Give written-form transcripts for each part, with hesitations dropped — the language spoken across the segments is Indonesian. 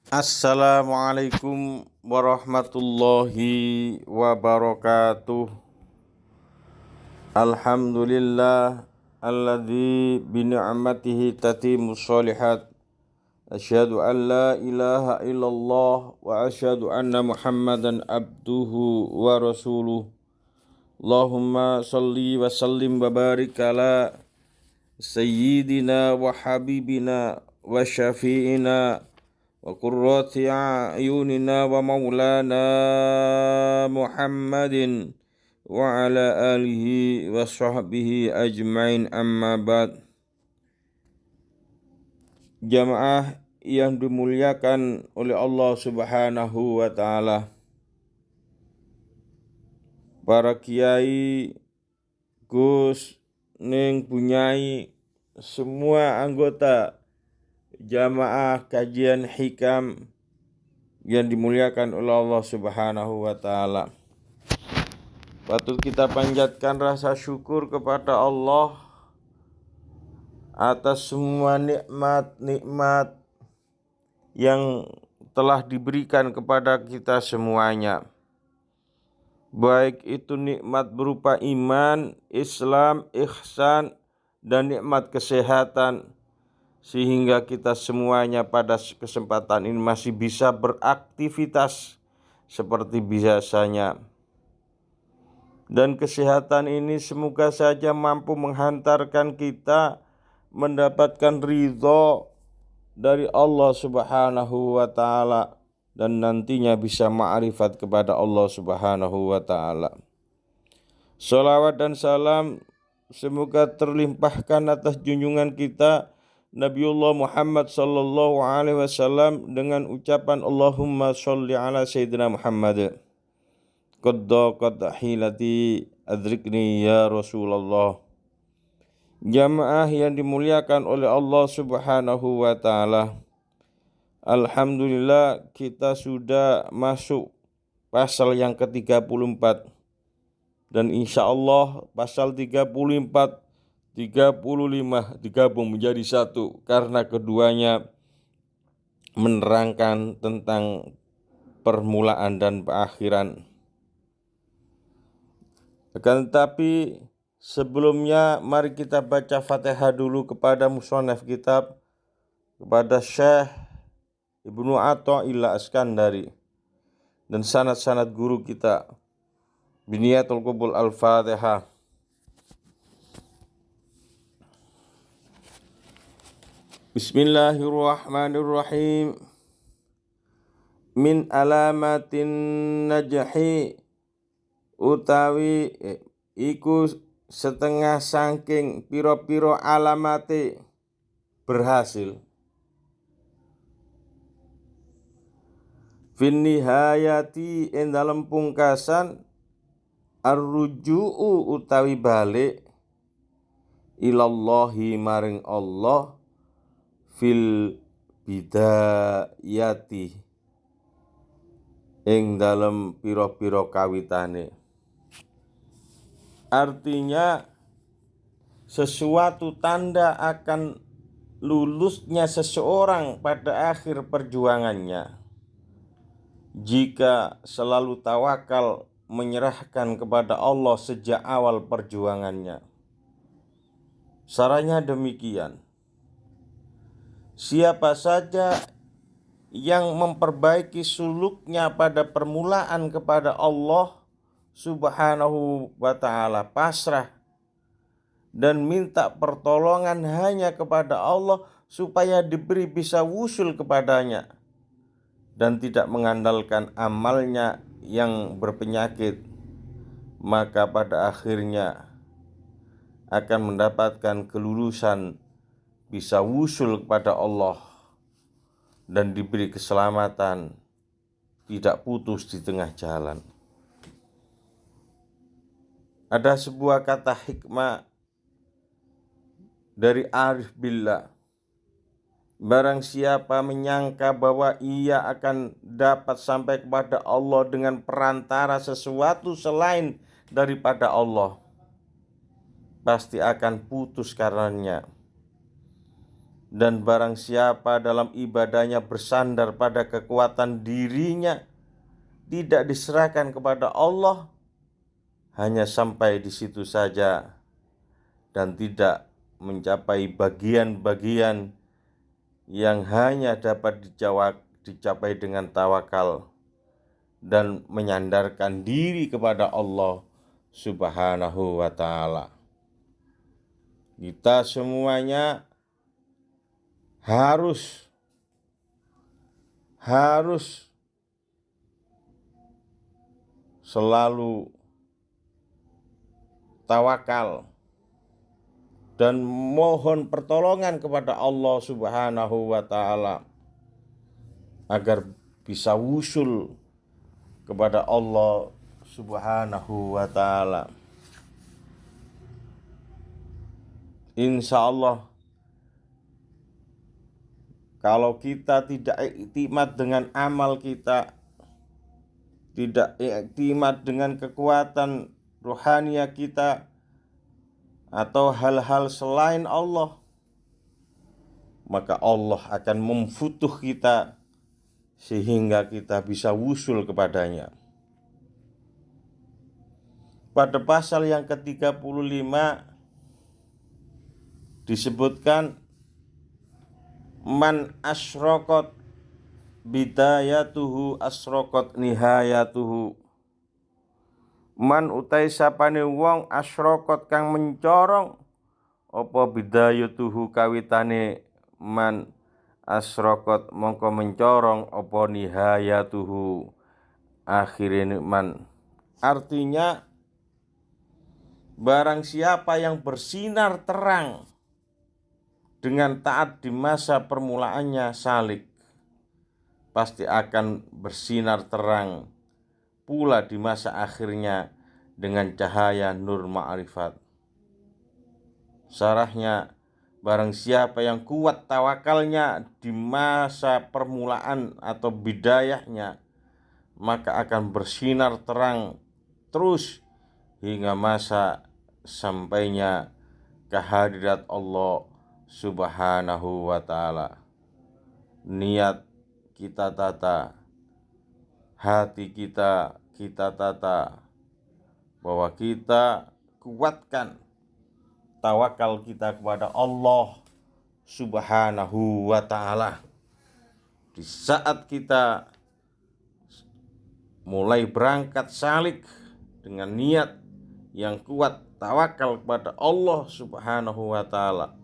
Assalamualaikum warahmatullahi wabarakatuh. Alhamdulillah alladzi bi ni'matihi tatimmus shalihat. Asyhadu an la ilaha illallah wa asyhadu anna Muhammadan abduhu wa rasuluh. Allahumma salli wa sallim wa barik ala sayyidina wa habibina wa syafi'ina wa qurrati a'yunina wa maulana Muhammadin wa ala alihi wa sahbihi ajmain, amma ba'd. Jamaah yang dimuliakan oleh Allah Subhanahu wa taala, para kiai, Gus, Ning, Bunyai, semua anggota jamaah kajian hikam yang dimuliakan oleh Allah Subhanahu wa taala. Patut kita panjatkan rasa syukur kepada Allah atas semua nikmat-nikmat yang telah diberikan kepada kita semuanya. Baik itu nikmat berupa iman, Islam, ihsan, dan nikmat kesehatan, sehingga kita semuanya pada kesempatan ini masih bisa beraktivitas seperti biasanya. Dan kesehatan ini semoga saja mampu menghantarkan kita mendapatkan ridho dari Allah Subhanahu wa ta'ala, dan nantinya bisa ma'rifat kepada Allah Subhanahu wa ta'ala. Salawat dan salam semoga terlimpahkan atas junjungan kita Nabiullah Muhammad sallallahu alaihi wasallam dengan ucapan Allahumma sholli ala sayyidina Muhammad. Qad hilati adrikni ya Rasulullah. Jamaah yang dimuliakan oleh Allah Subhanahu wa taala, alhamdulillah kita sudah masuk pasal yang ke-34, dan insya Allah pasal 34, 35 digabung menjadi satu karena keduanya menerangkan tentang permulaan dan perakhiran. Akan tetapi sebelumnya mari kita baca Fatihah dulu kepada musannaf kitab, kepada Syekh Ibnu Athaillah Askandari dan sanad-sanad guru kita. Biniyatul Qubul Al-Fatihah. Bismillahirrahmanirrahim. Min alamatin najhi, utawi iku setengah saking piro-piro alamate berhasil. Fin nihayati, ing dalem pungkasan, arruju'u utawi balik, ilallahi maring Allah, fil bidayati, ing dalem piro-piro kawitane. Artinya sesuatu tanda akan lulusnya seseorang pada akhir perjuangannya jika selalu tawakal menyerahkan kepada Allah sejak awal perjuangannya. Sarannya demikian: siapa saja yang memperbaiki suluknya pada permulaan kepada Allah Subhanahu wa ta'ala, pasrah dan minta pertolongan hanya kepada Allah supaya diberi bisa wusul kepadanya, dan tidak mengandalkan amalnya yang berpenyakit, maka pada akhirnya akan mendapatkan kelulusan, bisa wusul kepada Allah, dan diberi keselamatan, tidak putus di tengah jalan. Ada sebuah kata hikmah dari Arif Billah. Barang siapa menyangka bahwa ia akan dapat sampai kepada Allah dengan perantara sesuatu selain daripada Allah, pasti akan putus karenanya. Dan barang siapa dalam ibadahnya bersandar pada kekuatan dirinya, tidak diserahkan kepada Allah, hanya sampai di situ saja dan tidak mencapai bagian-bagian yang hanya dapat dicapai dengan tawakal dan menyandarkan diri kepada Allah Subhanahu wa ta'ala. Kita semuanya harus selalu tawakal dan mohon pertolongan kepada Allah Subhanahu wa ta'ala agar bisa wusul kepada Allah Subhanahu wa ta'ala. Insya Allah, kalau kita tidak iktimat dengan amal kita, tidak iktimat dengan kekuatan rohania kita, atau hal-hal selain Allah, maka Allah akan memfutuh kita sehingga kita bisa wusul kepadanya. Pada pasal yang ke-35 disebutkan man asyraqat bidayatuhu asyraqat nihayatuhu. Man utai sapane wong asyraqat kang mencorong apa bidayatuhu kawitane man asyraqat mongko mencorong apa nihayatuhu akhirine man. Artinya barang siapa yang bersinar terang dengan taat di masa permulaannya salik, pasti akan bersinar terang pula di masa akhirnya dengan cahaya nur ma'rifat. Syarahnya, barang siapa yang kuat tawakalnya di masa permulaan atau bidayahnya, maka akan bersinar terang terus hingga masa sampainya kehadirat Allah Subhanahu wa ta'ala. Niat kita tata, hati kita tata, bahwa kita kuatkan tawakal kita kepada Allah Subhanahu wa ta'ala. Di saat kita mulai berangkat salik dengan niat yang kuat tawakal kepada Allah Subhanahu wa ta'ala,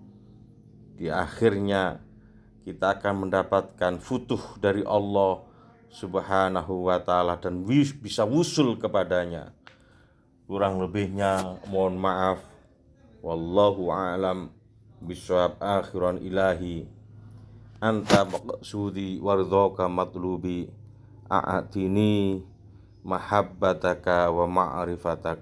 di akhirnya kita akan mendapatkan futuh dari Allah Subhanahu wa ta'ala dan bisa wusul kepadanya. Kurang lebihnya mohon maaf. Wallahu a'lam bishawab. Akhiran ilahi anta maqsudi wardhaka matlubi a'atini mahabbataka wa ma'rifataka.